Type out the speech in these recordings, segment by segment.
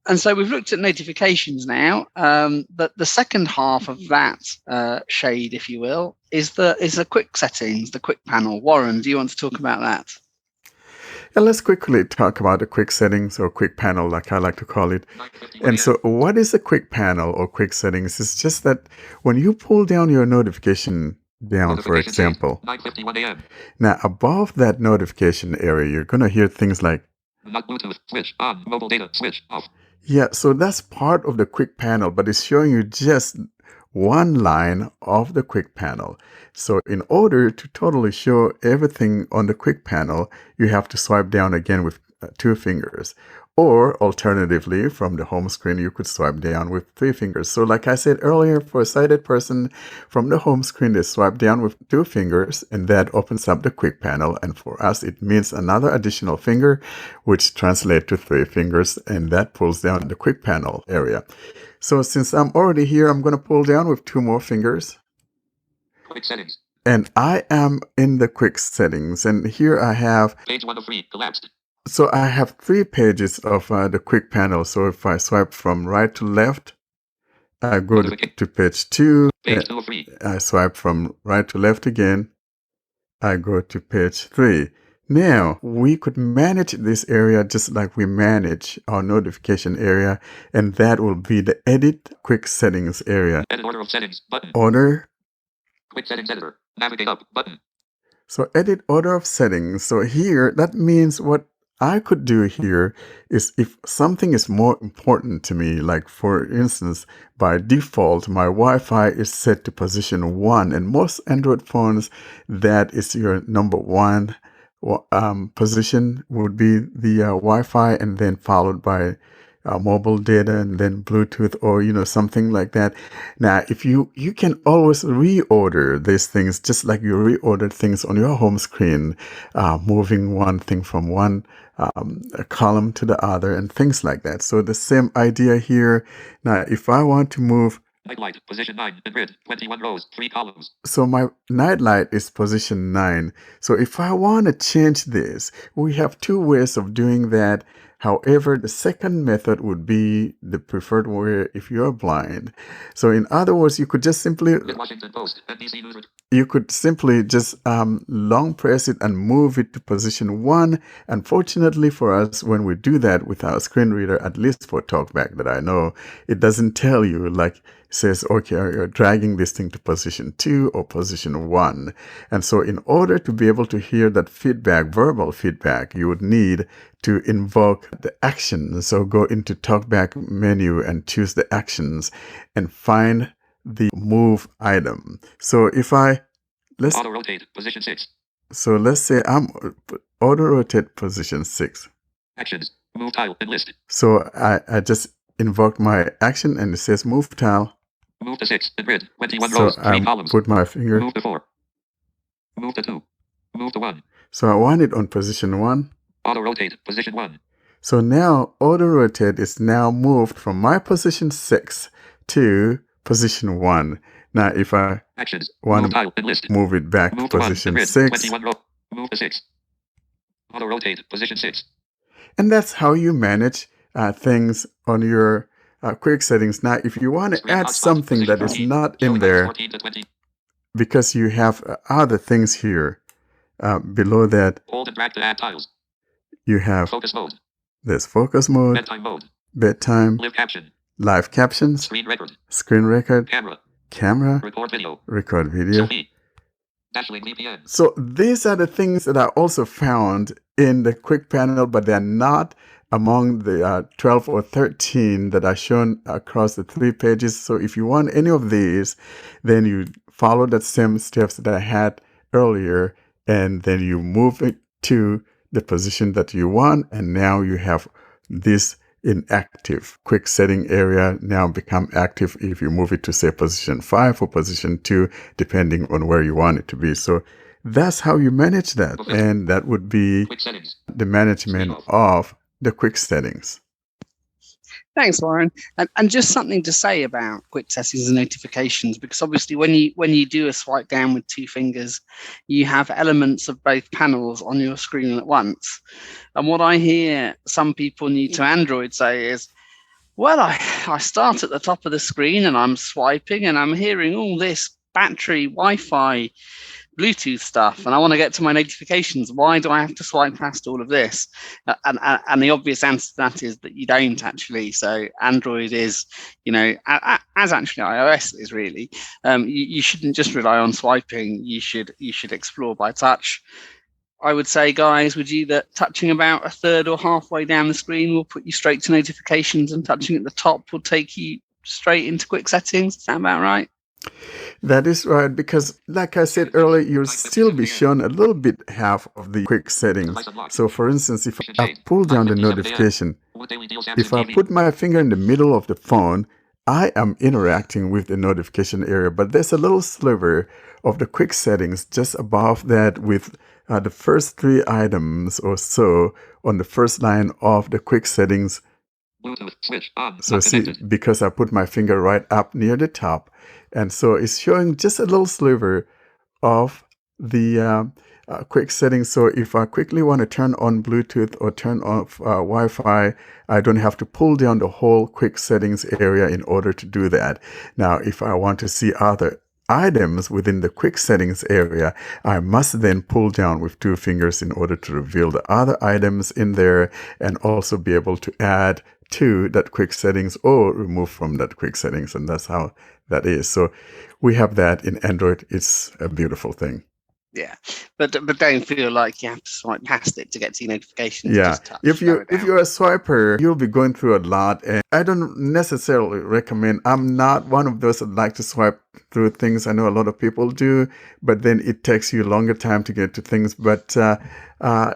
And so we've looked at notifications now. The second half of that shade, if you will, is the quick settings, the quick panel. Warren, do you want to talk about that? And let's quickly talk about the quick settings or quick panel, like I like to call it. And so, what is a quick panel or quick settings? It's just that when you pull down your notification down, for example, 9:51 a.m. now above that notification area, you're going to hear things like, Not Bluetooth. Switch on. Mobile data. Switch off. yeah, so that's part of the quick panel, but it's showing you just one line of the quick panel. So in order to totally show everything on the quick panel, you have to swipe down again with two fingers. Or alternatively, from the home screen, you could swipe down with three fingers. So like I said earlier, for a sighted person, from the home screen, they swipe down with two fingers, and that opens up the quick panel. And for us, it means another additional finger, which translates to three fingers, and that pulls down the quick panel area. So since I'm already here, I'm going to pull down with two more fingers. Quick settings. And I am in the quick settings. And here I have... Page 1 of 3. Collapsed. So I have 3 pages of the quick panel. So if I swipe from right to left, I go to page 2. Page 2 of 3. I swipe from right to left again. I go to page 3. Now, we could manage this area just like we manage our notification area, and that will be the Edit Quick Settings area. Edit order of settings button. Order. Quick settings editor. Navigate up button. So edit order of settings. So here, that means what I could do here is if something is more important to me, like for instance, by default, my Wi-Fi is set to position 1, and most Android phones, that is your number 1 position would be the Wi-Fi, and then followed by mobile data, and then Bluetooth, or something like that. Now, if you can always reorder these things just like you reordered things on your home screen, moving one thing from one a column to the other and things like that. So the same idea here. Now, if I want to move Nightlight, position 9, in grid, 21 rows, 3 columns. So my nightlight is position 9. So if I want to change this, we have 2 ways of doing that. However, the second method would be the preferred way if you're blind. So in other words, you could just simply... Washington Post, NBC News. You could simply just long press it and move it to position 1. Unfortunately for us, when we do that with our screen reader, at least for TalkBack that I know, it doesn't tell you, like it says, okay, you're dragging this thing to position 2 or position 1. And so in order to be able to hear that feedback, verbal feedback, you would need to invoke the action. So go into TalkBack menu and choose the actions and find the move item. So if let's auto rotate position 6. So let's say I'm auto rotate position 6. Actions, move tile and list. So I just invoked my action and it says move tile. Move to 6 in grid, 21 rows, 3 columns. Put my finger. Move to 4. Move to 2. Move to 1. So I want it on position 1. Auto rotate position 1. So now auto rotate is now moved from my position 6 to position 1. Now, if I want to move it back to position 6, move to 6. Auto rotate position 6. And that's how you manage things on your quick settings. Now, if you want to add something that is not in there, because you have other things here below that, hold and drag to add tiles. You have focus mode. There's focus mode, bedtime, live captions, screen record, camera, record video. So these are the things that I also found in the quick panel, but they're not among the 12 or 13 that are shown across the 3 pages. So if you want any of these, then you follow the same steps that I had earlier, and then you move it to the position that you want, and now you have this inactive. Quick setting area now become active if you move it to, say, position 5 or position 2, depending on where you want it to be. So that's how you manage that. And that would be the management of the quick settings. Thanks, Warren. And just something to say about quick settings and notifications, because obviously when you do a swipe down with 2 fingers, you have elements of both panels on your screen at once. And what I hear some people new to Android say is, Well, I start at the top of the screen and I'm swiping and I'm hearing all this battery, Wi-Fi, Bluetooth stuff, and I want to get to my notifications. Why do I have to swipe past all of this? And the obvious answer to that is that you don't actually. So Android is, as actually iOS is really. You shouldn't just rely on swiping. You should explore by touch. I would say, guys, would you that touching about a third or halfway down the screen will put you straight to notifications, and touching at the top will take you straight into quick settings? Is that about right? That is right, because like I said earlier, you'll still be shown a little bit half of the quick settings. So for instance, if I pull down the notification, if I put my finger in the middle of the phone, I am interacting with the notification area, but there's a little sliver of the quick settings just above that with the first 3 items or so on the first line of the quick settings. Bluetooth switch on. So Not see, connected. because I put my finger right up near the top, and so it's showing just a little sliver of the quick settings. So if I quickly want to turn on Bluetooth or turn off Wi-Fi, I don't have to pull down the whole quick settings area in order to do that. Now, if I want to see other items within the quick settings area, I must then pull down with 2 fingers in order to reveal the other items in there and also be able to add to that quick settings or remove from that quick settings. And that's how that is. So we have that in Android. It's a beautiful thing. Yeah, but don't feel like you have to swipe past it to get to your notifications. Yeah, Just touch, if slow it you're down. a swiper, you'll be going through a lot, and I don't necessarily recommend. I'm not one of those that like to swipe through things. I know a lot of people do, but then it takes you a longer time to get to things. But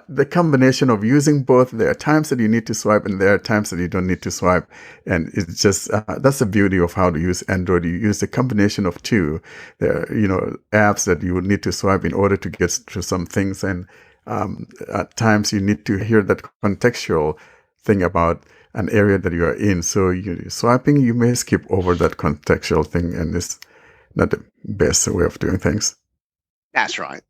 the combination of using both, there are times that you need to swipe, and there are times that you don't need to swipe, and it's just that's the beauty of how to use Android. You use the combination of 2. There are, apps that you would need to swipe in order to get to some things, and at times you need to hear that contextual thing about an area that you are in. So you swiping, you may skip over that contextual thing, and it's not the best way of doing things. That's right.